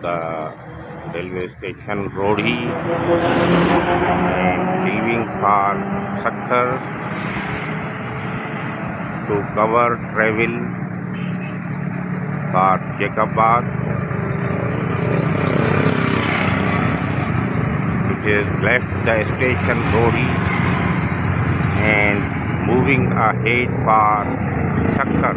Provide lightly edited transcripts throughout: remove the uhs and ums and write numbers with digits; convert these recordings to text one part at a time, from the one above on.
the railway station Rodhi and leaving for Sakhar to cover travel for Jacobabad. It is left the station Rodhi and moving ahead for Sakhar.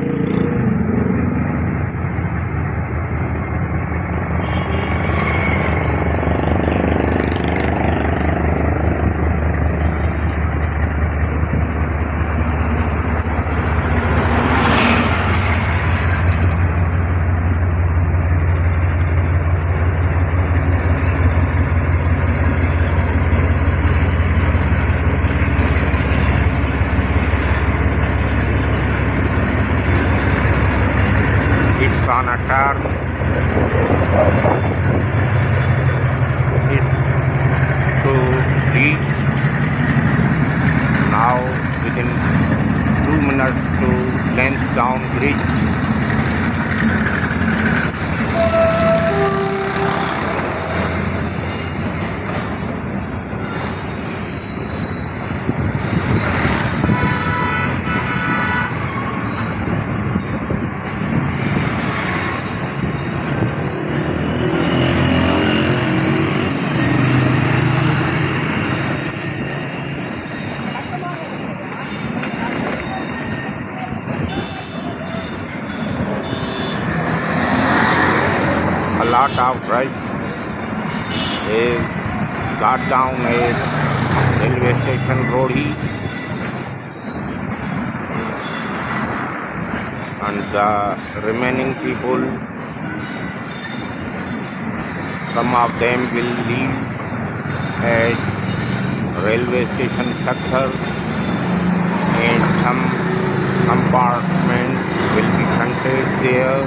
It's on a turn. It's to reach now within 2 minutes to Lansdowne Bridge. A lot of rush is got down at railway station Rodhi, and the remaining people, some of them will leave at railway station Sakhar, and some compartments will be contained there.